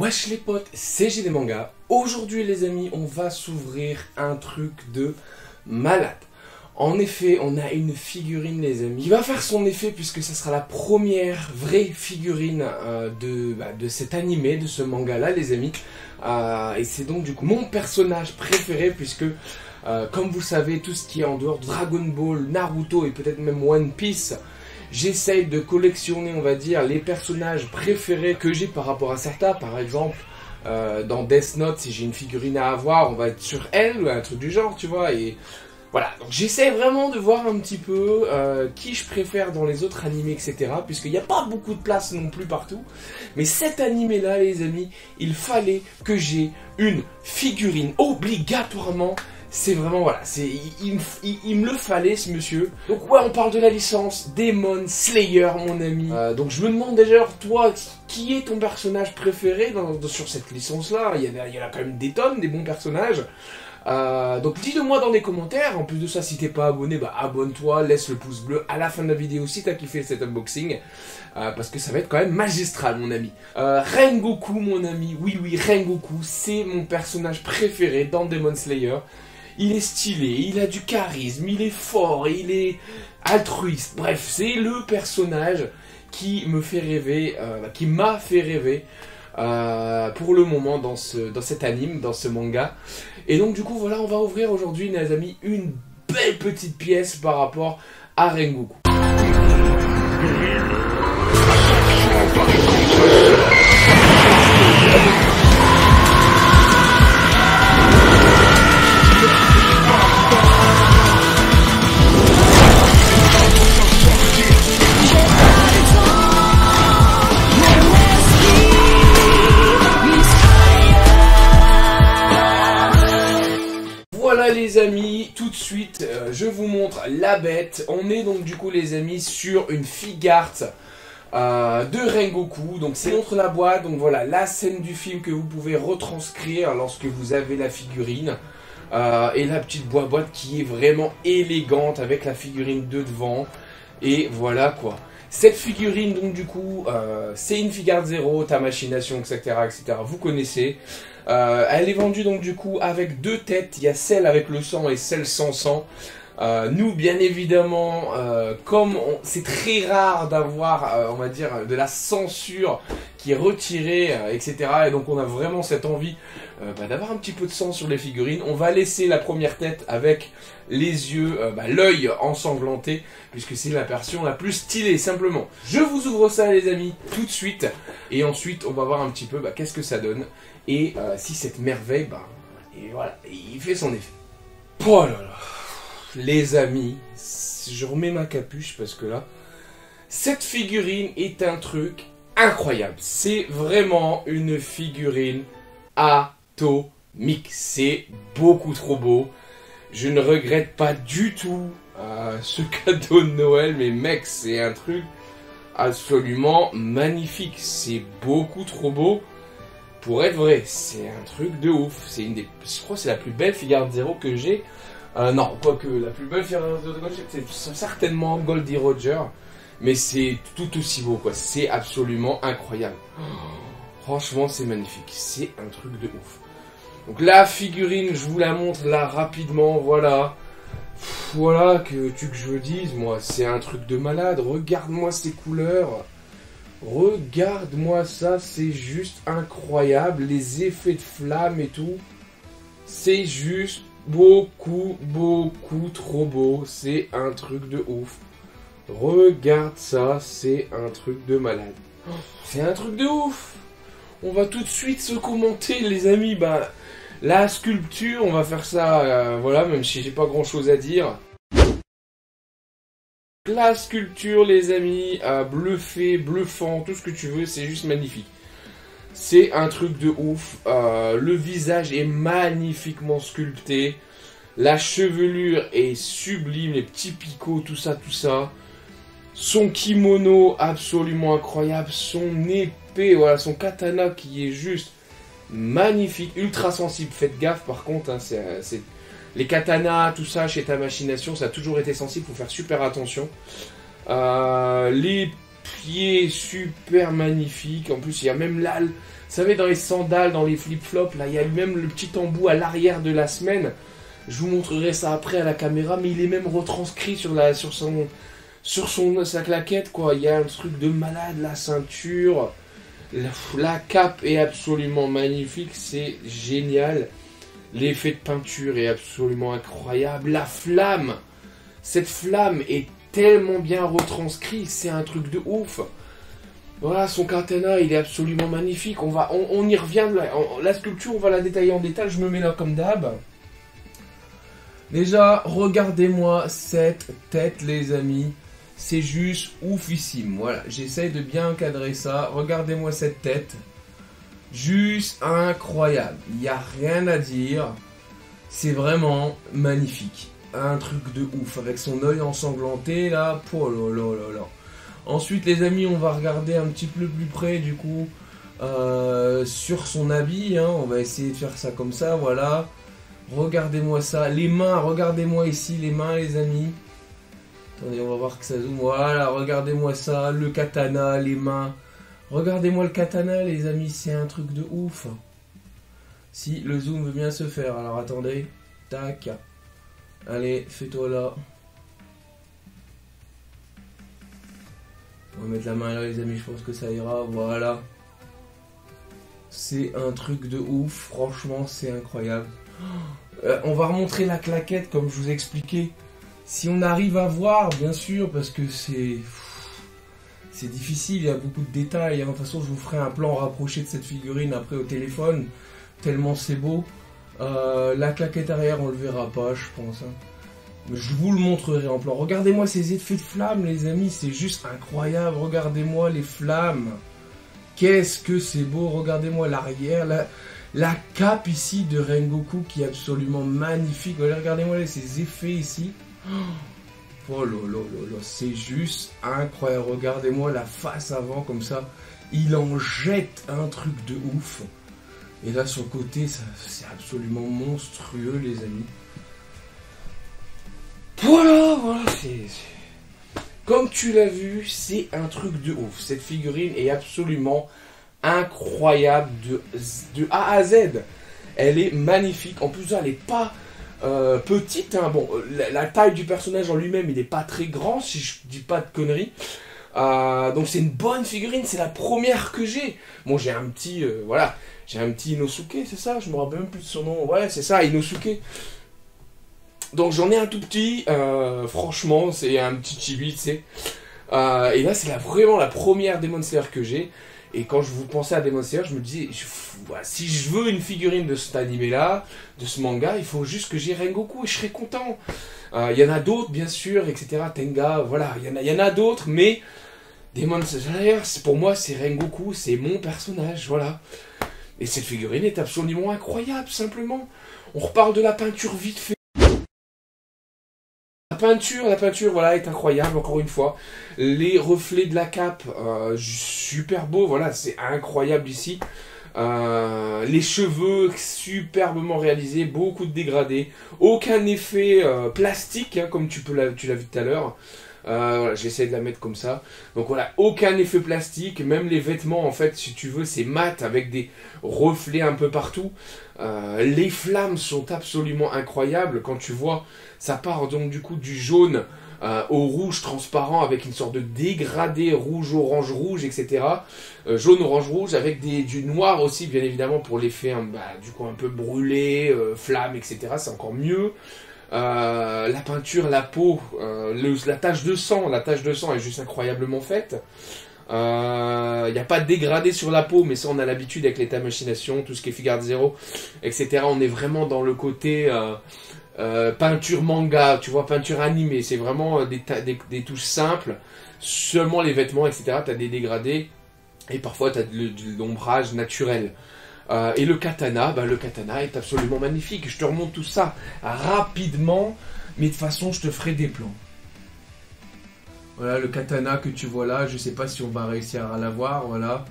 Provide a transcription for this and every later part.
Wesh les potes, c'est GD Manga. Aujourd'hui les amis, on va s'ouvrir un truc de malade. En effet, on a une figurine les amis, qui va faire son effet puisque ça sera la première vraie figurine de cet animé, de ce manga là les amis. Et c'est donc du coup mon personnage préféré puisque comme vous savez, tout ce qui est en dehors de Dragon Ball, Naruto et peut-être même One Piece, j'essaye de collectionner, on va dire, les personnages préférés que j'ai par rapport à certains. Par exemple, dans Death Note, si j'ai une figurine à avoir, on va être sur elle ou un truc du genre, tu vois. Et voilà, donc j'essaie vraiment de voir un petit peu qui je préfère dans les autres animés, etc. Puisqu'il n'y a pas beaucoup de place non plus partout. Mais cet animé-là, les amis, il fallait que j'ai une figurine obligatoirement. C'est vraiment, voilà, il me le fallait ce monsieur. Donc ouais, on parle de la licence Demon Slayer, mon ami. Donc je me demande déjà, toi, qui est ton personnage préféré sur cette licence-là? Il y en a quand même des tonnes, des bons personnages. Donc dites-le-moi dans les commentaires. En plus de ça, si t'es pas abonné, bah abonne-toi, laisse le pouce bleu à la fin de la vidéo si t'as kiffé cet unboxing. Parce que ça va être quand même magistral, mon ami. Rengoku, mon ami, oui, Rengoku, c'est mon personnage préféré dans Demon Slayer. Il est stylé, il a du charisme, il est fort, il est altruiste. Bref, c'est le personnage qui me fait rêver, qui m'a fait rêver pour le moment dans cet anime, dans ce manga. Et donc du coup, voilà, on va ouvrir aujourd'hui, les amis, une belle petite pièce par rapport à Rengoku. Voilà les amis, tout de suite je vous montre la bête. On est donc du coup les amis sur une figart de Rengoku. Donc c'est contre la boîte, donc voilà la scène du film que vous pouvez retranscrire lorsque vous avez la figurine. Et la petite boîte qui est vraiment élégante avec la figurine de devant. Et voilà quoi. Cette figurine donc du coup c'est une figart 0, Tamashii-Nation, etc., etc. Vous connaissez. Elle est vendue donc du coup avec deux têtes, il y a celle avec le sang et celle sans sang. Nous bien évidemment, comme c'est très rare d'avoir on va dire de la censure qui est retirée, etc. Et donc on a vraiment cette envie d'avoir un petit peu de sang sur les figurines. On va laisser la première tête avec les yeux, l'œil ensanglanté, puisque c'est la version la plus stylée simplement. Je vous ouvre ça les amis tout de suite, et ensuite on va voir un petit peu qu'est-ce que ça donne, et si cette merveille, et voilà, il fait son effet. Oh là là, les amis, je remets ma capuche parce que là, cette figurine est un truc incroyable. C'est vraiment une figurine atomique. C'est beaucoup trop beau. Je ne regrette pas du tout ce cadeau de Noël, mais mec, c'est un truc absolument magnifique. C'est beaucoup trop beau pour être vrai. C'est un truc de ouf. C'est je crois que c'est la plus belle figure 0 que j'ai. Non, quoique la plus belle figure 0 que j'ai, c'est certainement Goldie Roger, mais c'est tout aussi beau, quoi. C'est absolument incroyable. Franchement, c'est magnifique. C'est un truc de ouf. Donc la figurine, je vous la montre là rapidement, voilà. Voilà, que je dise, moi, c'est un truc de malade. Regarde-moi ces couleurs. Regarde-moi ça, c'est juste incroyable. Les effets de flammes et tout. C'est juste beaucoup trop beau. C'est un truc de ouf. Regarde ça, c'est un truc de malade. C'est un truc de ouf. On va tout de suite se commenter les amis, la sculpture, on va faire ça, voilà, même si j'ai pas grand chose à dire. La sculpture les amis, bluffé, bluffant, tout ce que tu veux, c'est juste magnifique. C'est un truc de ouf, le visage est magnifiquement sculpté, la chevelure est sublime, les petits picots, tout ça. Son kimono absolument incroyable, son épée, voilà, son katana qui est juste magnifique, ultra sensible. Faites gaffe par contre, hein, les katanas, tout ça chez Tamashii-Nation, ça a toujours été sensible, faut faire super attention. Les pied super magnifique. En plus, il y a même là, vous savez, dans les sandales, dans les flip-flops, là, il y a même le petit embout à l'arrière de la semelle. Je vous montrerai ça après à la caméra, mais il est même retranscrit sur sa claquette, quoi. Il y a un truc de malade, la ceinture, la cape est absolument magnifique, c'est génial. L'effet de peinture est absolument incroyable. La flamme, cette flamme est tellement bien retranscrite, c'est un truc de ouf. Voilà, son katana, il est absolument magnifique. On y revient. La sculpture, on va la détailler en détail. Je me mets là comme d'hab. Déjà, regardez-moi cette tête, les amis. C'est juste oufissime. Voilà, j'essaye de bien cadrer ça. Regardez-moi cette tête. Juste incroyable. Il n'y a rien à dire. C'est vraiment magnifique. Un truc de ouf. Avec son œil ensanglanté, là. Oh là là là là. Ensuite, les amis, on va regarder un petit peu plus près, du coup, sur son habit. Hein. On va essayer de faire ça comme ça, voilà. Regardez-moi ça. Les mains, regardez-moi ici les mains, les amis. Attendez, on va voir que ça zoome. Voilà, regardez-moi ça. Le katana, les mains. Regardez-moi le katana, les amis. C'est un truc de ouf. Si le zoom veut bien se faire. Alors, attendez. Tac. Allez, fais-toi là. On va mettre la main là, les amis. Je pense que ça ira. Voilà. C'est un truc de ouf. Franchement, c'est incroyable. On va remontrer la claquette comme je vous ai expliqué. Si on arrive à voir, bien sûr, parce que c'est difficile, il y a beaucoup de détails. De toute façon, je vous ferai un plan rapproché de cette figurine après au téléphone, tellement c'est beau. La claquette arrière, on le verra pas, je pense. Hein. Mais je vous le montrerai en plan. Regardez-moi ces effets de flammes, les amis, c'est juste incroyable. Regardez-moi les flammes. Qu'est-ce que c'est beau. Regardez-moi l'arrière, la cape ici de Rengoku qui est absolument magnifique. Regardez-moi ces effets ici. Oh là là là là, c'est juste incroyable. Regardez-moi la face avant comme ça. Il en jette un truc de ouf. Et là sur le côté, c'est absolument monstrueux, les amis. Voilà, comme tu l'as vu, c'est un truc de ouf. Cette figurine est absolument incroyable de A à Z. Elle est magnifique. En plus, elle n'est pas petite. Hein. Bon, la taille du personnage en lui-même, il n'est pas très grand, si je dis pas de conneries. Donc c'est une bonne figurine. C'est la première que j'ai. Bon, j'ai un petit, voilà, j'ai un petit Inosuke, c'est ça. Je me rappelle même plus de son nom. Ouais, c'est ça, Inosuke. Donc j'en ai un tout petit. Franchement, c'est un petit chibi, tu sais. Et là, c'est vraiment la première Demon Slayer que j'ai. Et quand je vous pensais à Demon Slayer, je me disais, voilà, si je veux une figurine de cet animé-là, de ce manga, il faut juste que j'ai Rengoku et je serai content. Il y en a d'autres, bien sûr, etc. Tenga, voilà, il y en a d'autres, mais Demon Slayer, pour moi, c'est Rengoku, c'est mon personnage, voilà. Et cette figurine est absolument incroyable, simplement. On reparle de la peinture vite fait. La peinture, voilà, est incroyable, encore une fois. Les reflets de la cape, super beau, voilà, c'est incroyable ici. Les cheveux, superbement réalisés, beaucoup de dégradés. Aucun effet plastique, hein, comme tu l'as vu tout à l'heure. Voilà, j'essaie de la mettre comme ça. Donc voilà, aucun effet plastique. Même les vêtements, en fait, si tu veux, c'est mat avec des reflets un peu partout. Les flammes sont absolument incroyables. Quand tu vois, ça part donc du coup du jaune au rouge transparent avec une sorte de dégradé rouge, orange, rouge, etc. Jaune, orange, rouge avec du noir aussi, bien évidemment, pour l'effet du coup un peu brûlé, flamme, etc. C'est encore mieux. La peinture, la peau, la tache de sang est juste incroyablement faite. Il n'y a pas de dégradé sur la peau, mais ça on a l'habitude avec l'état machination, tout ce qui est Figure Zero, etc. On est vraiment dans le côté peinture manga, tu vois, peinture animée. C'est vraiment des touches simples, seulement les vêtements, etc. Tu as des dégradés et parfois tu as de l'ombrage naturel. Et le katana est absolument magnifique. Je te remonte tout ça rapidement, mais de toute façon, je te ferai des plans. Voilà le katana que tu vois là. Je sais pas si on va réussir à l'avoir. Voilà,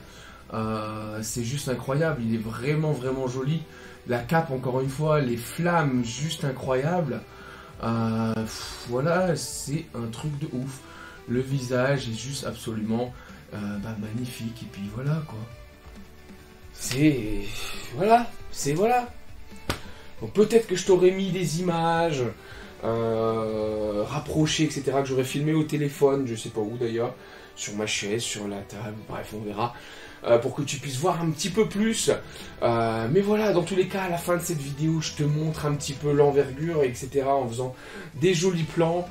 c'est juste incroyable. Il est vraiment, vraiment joli. La cape, encore une fois, les flammes, juste incroyables. Voilà, c'est un truc de ouf. Le visage est juste absolument magnifique. Et puis voilà quoi. Voilà. Donc peut-être que je t'aurais mis des images rapprochées, etc. que j'aurais filmé au téléphone, je sais pas où d'ailleurs, sur ma chaise, sur la table, bref on verra. Pour que tu puisses voir un petit peu plus. Mais voilà, dans tous les cas, à la fin de cette vidéo, je te montre un petit peu l'envergure, etc. en faisant des jolis plans.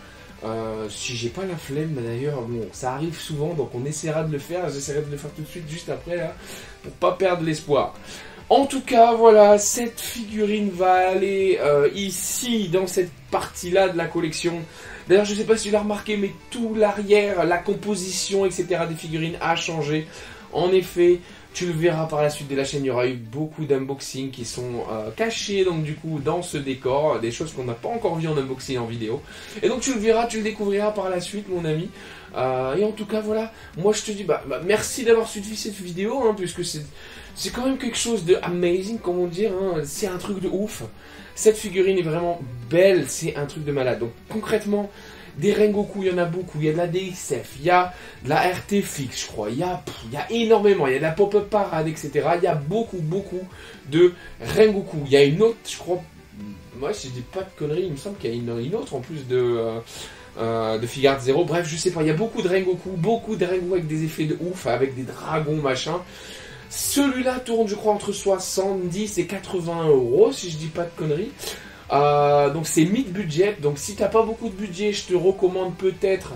Si j'ai pas la flemme, d'ailleurs, bon, ça arrive souvent, donc on essaiera de le faire. J'essaierai de le faire tout de suite, juste après, là, pour pas perdre l'espoir. En tout cas, voilà, cette figurine va aller ici, dans cette partie-là de la collection. D'ailleurs, je sais pas si tu l'as remarqué, mais tout l'arrière, la composition, etc. des figurines a changé. En effet, tu le verras par la suite de la chaîne, il y aura eu beaucoup d'unboxings qui sont cachés donc du coup dans ce décor, des choses qu'on n'a pas encore vues en unboxing en vidéo. Et donc tu le verras, tu le découvriras par la suite mon ami. Et en tout cas voilà, moi je te dis merci d'avoir suivi cette vidéo, hein, puisque c'est quand même quelque chose de amazing, comment dire, hein, c'est un truc de ouf. Cette figurine est vraiment belle, c'est un truc de malade. Donc concrètement, des Rengoku, il y en a beaucoup, il y a de la DXF, il y a de la RT fixe, je crois, il y a énormément, il y a de la pop-up parade, etc. Il y a beaucoup de Rengoku. Il y a une autre, je crois, moi si je dis pas de conneries, il me semble qu'il y a une autre en plus de Figart Zero. Bref, je sais pas, il y a beaucoup de Rengoku avec des effets de ouf, avec des dragons, machin. Celui-là tourne, je crois, entre 70 et 80 €, si je dis pas de conneries. Donc c'est mid-budget, donc si t'as pas beaucoup de budget, je te recommande peut-être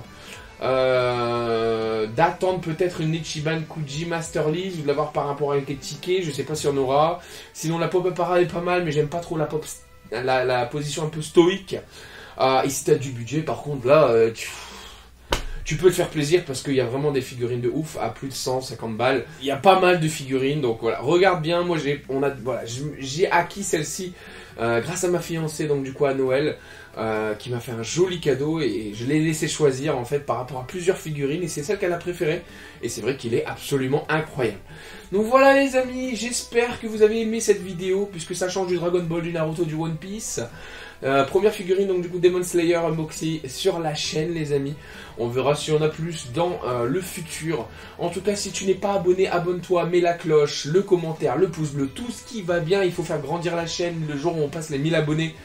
d'attendre peut-être une Ichiban Kuji Master Lease ou de l'avoir par rapport avec les tickets, je sais pas si on aura. Sinon la pop-up parade est pas mal, mais j'aime pas trop la position un peu stoïque. Et si t'as du budget, par contre là, tu peux te faire plaisir parce qu'il y a vraiment des figurines de ouf à plus de 150 balles. Il y a pas mal de figurines, donc voilà, regarde bien. Moi j'ai acquis celle-ci grâce à ma fiancée, donc du coup à Noël, qui m'a fait un joli cadeau et je l'ai laissé choisir en fait par rapport à plusieurs figurines et c'est celle qu'elle a préférée. Et c'est vrai qu'il est absolument incroyable. Donc voilà les amis, j'espère que vous avez aimé cette vidéo puisque ça change du Dragon Ball, du Naruto, du One Piece. Première figurine donc du coup Demon Slayer unboxé sur la chaîne les amis. On verra si on a plus dans le futur. En tout cas si tu n'es pas abonné, abonne-toi, mets la cloche, le commentaire, le pouce bleu, tout ce qui va bien. Il faut faire grandir la chaîne le jour où on passe les 1000 abonnés.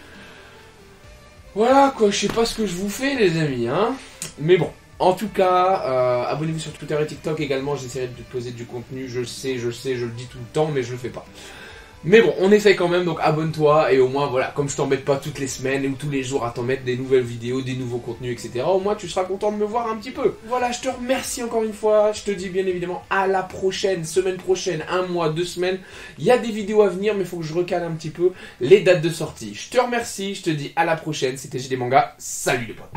Voilà quoi, je sais pas ce que je vous fais les amis hein. Mais bon, en tout cas abonnez-vous sur Twitter et TikTok également. J'essaierai de poser du contenu, je sais, je le dis tout le temps mais je le fais pas. Mais bon, on essaye quand même, donc abonne-toi, et au moins, voilà, comme je t'embête pas toutes les semaines ou tous les jours à t'en mettre des nouvelles vidéos, des nouveaux contenus, etc., au moins tu seras content de me voir un petit peu. Voilà, je te remercie encore une fois, je te dis bien évidemment à la prochaine, semaine prochaine, 1 mois, 2 semaines, il y a des vidéos à venir, mais il faut que je recale un petit peu les dates de sortie. Je te remercie, je te dis à la prochaine, c'était JD Manga, salut les potes.